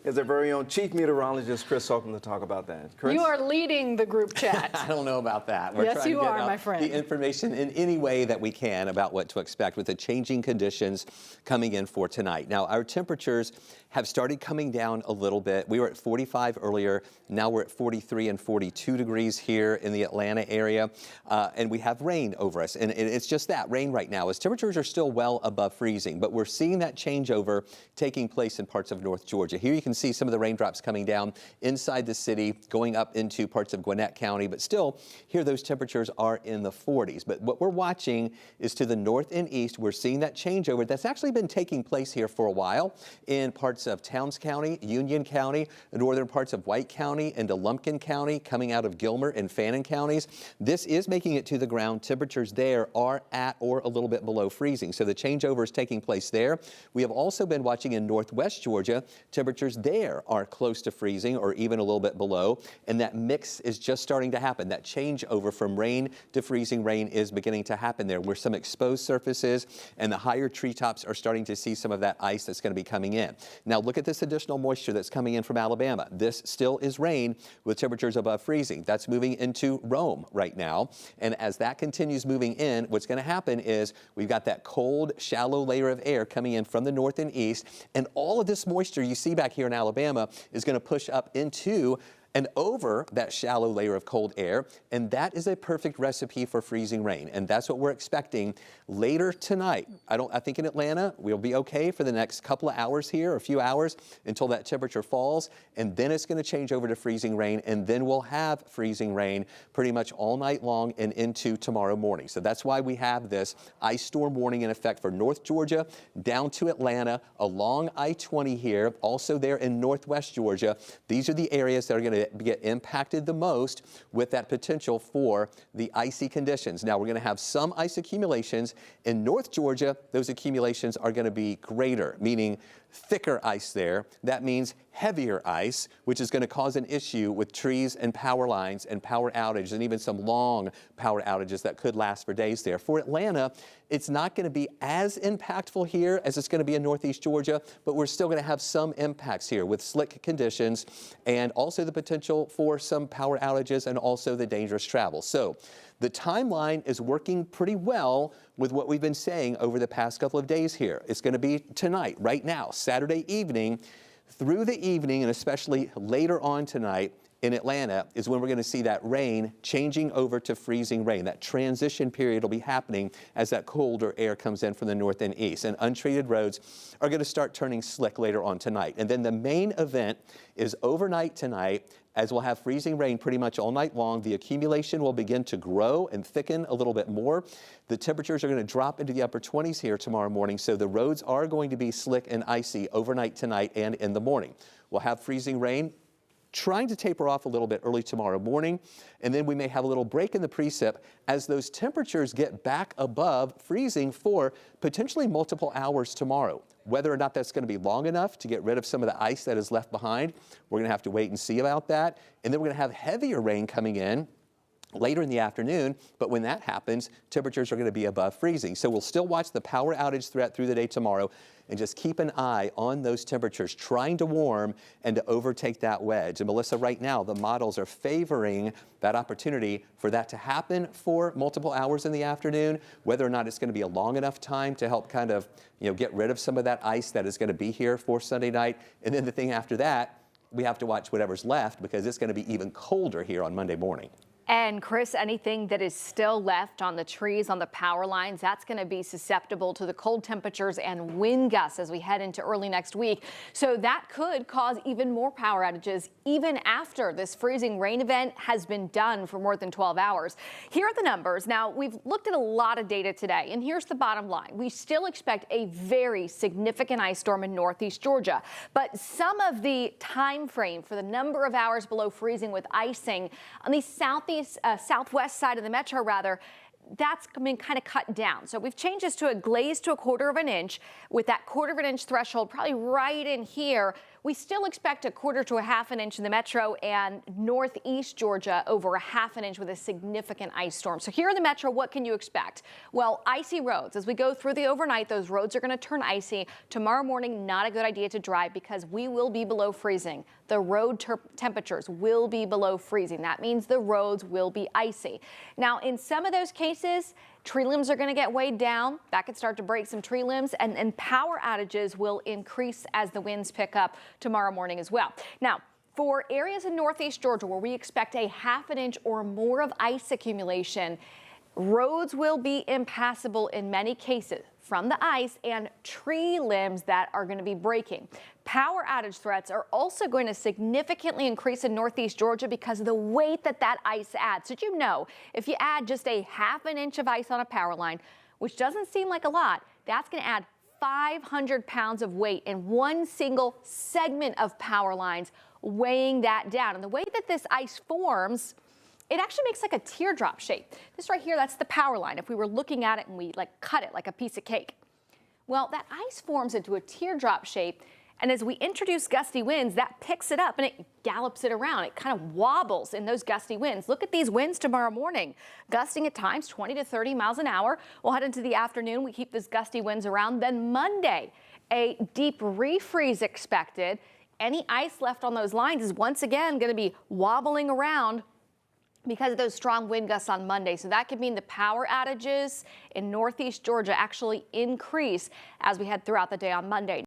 is our very own chief meteorologist, Chris Holcomb, to talk about that. Chris? You are leading the group chat. I don't know about that. We're yes, trying you to get are, out my friend. the information in any way that we can about what to expect with the changing conditions coming in for tonight. Now, our temperatures have started coming down a little bit. We were at 45 earlier. Now we're at 43 and 42 degrees here in the Atlanta area. And we have rain over us. And it's just that, rain right now. As temperatures are still well above freezing, but we're seeing that changeover taking place in parts of North Georgia. Here you can see some of the raindrops coming down inside the city, going up into parts of Gwinnett County. But still, here those temperatures are in the 40s. But what we're watching is to the north and east. We're seeing that changeover that's actually been taking place here for a while in parts of Towns County, Union County, the northern parts of White County, into Lumpkin County, coming out of Gilmer and Fannin counties. This is making it to the ground. Temperatures there are at or a little bit below freezing. So the changeover is taking place there. We have also been watching in northwest Georgia. Temperatures there are close to freezing or even a little bit below. And that mix is just starting to happen. That changeover from rain to freezing rain is beginning to happen there, where some exposed surfaces and the higher treetops are starting to see some of that ice that's going to be coming in. Now look at this additional moisture that's coming in from Alabama. This still is rain with temperatures above freezing. That's moving into Rome right now. And as that continues moving in, what's going to happen is we've got that cold, shallow layer of air coming in from the north and east. And all of this moisture you see back here in Alabama is going to push up into and over that shallow layer of cold air, and that is a perfect recipe for freezing rain, and that's what we're expecting later tonight. I think in Atlanta we'll be okay for the next couple of hours here, a few hours until that temperature falls, and then it's going to change over to freezing rain, and then we'll have freezing rain pretty much all night long and into tomorrow morning. So that's why we have this ice storm warning in effect for North Georgia down to Atlanta, along I-20 here, also there in northwest Georgia. These are the areas that are going to get impacted the most with that potential for the icy conditions. Now we're going to have some ice accumulations in North Georgia. Those accumulations are going to be greater, meaning thicker ice there. That means heavier ice, which is going to cause an issue with trees and power lines and power outages, and even some long power outages that could last for days there. For Atlanta, it's not going to be as impactful here as it's going to be in northeast Georgia, but we're still going to have some impacts here with slick conditions and also the potential for some power outages and also the dangerous travel. So the timeline is working pretty well with what we've been saying over the past couple of days here. It's going to be tonight, right now, Saturday evening, through the evening, and especially later on tonight in Atlanta is when we're going to see that rain changing over to freezing rain. That transition period will be happening as that colder air comes in from the north and east. And untreated roads are going to start turning slick later on tonight. And then the main event is overnight tonight, as we'll have freezing rain pretty much all night long. The accumulation will begin to grow and thicken a little bit more. The temperatures are going to drop into the upper 20s here tomorrow morning, so the roads are going to be slick and icy overnight tonight and in the morning. We'll have freezing rain trying to taper off a little bit early tomorrow morning, and then we may have a little break in the precip as those temperatures get back above freezing for potentially multiple hours tomorrow. Whether or not that's going to be long enough to get rid of some of the ice that is left behind, we're going to have to wait and see about that. And then we're going to have heavier rain coming in later in the afternoon, but when that happens, temperatures are going to be above freezing. So we'll still watch the power outage threat through the day tomorrow and just keep an eye on those temperatures, trying to warm and to overtake that wedge. And Melissa, right now, the models are favoring that opportunity for that to happen for multiple hours in the afternoon. Whether or not it's going to be a long enough time to help kind of, get rid of some of that ice that is going to be here for Sunday night. And then the thing after that, we have to watch whatever's left because it's going to be even colder here on Monday morning. And Chris, anything that is still left on the trees, on the power lines, that's going to be susceptible to the cold temperatures and wind gusts as we head into early next week. So that could cause even more power outages even after this freezing rain event has been done for more than 12 hours. Here are the numbers. Now, we've looked at a lot of data today, and here's the bottom line. We still expect a very significant ice storm in northeast Georgia, but some of the time frame for the number of hours below freezing with icing on the southwest side of the metro, that's been kind of cut down. So we've changed this to a glaze to 1/4 of an inch with that 1/4 of an inch threshold probably right in here we still expect a quarter to a half an inch in the metro and northeast Georgia, over a half an inch with a significant ice storm. So here in the metro, what can you expect? Well, icy roads. As we go through the overnight, those roads are going to turn icy. Tomorrow morning, not a good idea to drive because we will be below freezing. The road temperatures will be below freezing. That means the roads will be icy. Now, in some of those cases, tree limbs are going to get weighed down. That could start to break some tree limbs, and power outages will increase as the winds pick up tomorrow morning as well. Now, for areas in northeast Georgia where we expect a half an inch or more of ice accumulation, roads will be impassable in many cases from the ice and tree limbs that are going to be breaking. Power outage threats are also going to significantly increase in northeast Georgia because of the weight that ice adds. Did you know if you add just a half an inch of ice on a power line, which doesn't seem like a lot, that's going to add 500 pounds of weight in one single segment of power lines, weighing that down. And the way that this ice forms, it actually makes like a teardrop shape. This right here, that's the power line. If we were looking at it and we cut it like a piece of cake. Well, that ice forms into a teardrop shape. And as we introduce gusty winds, that picks it up and it gallops it around. It kind of wobbles in those gusty winds. Look at these winds tomorrow morning, gusting at times 20 to 30 miles an hour. We'll head into the afternoon. We keep these gusty winds around. Then Monday, a deep refreeze expected. Any ice left on those lines is once again going to be wobbling around because of those strong wind gusts on Monday. So that could mean the power outages in northeast Georgia actually increase as we head throughout the day on Monday.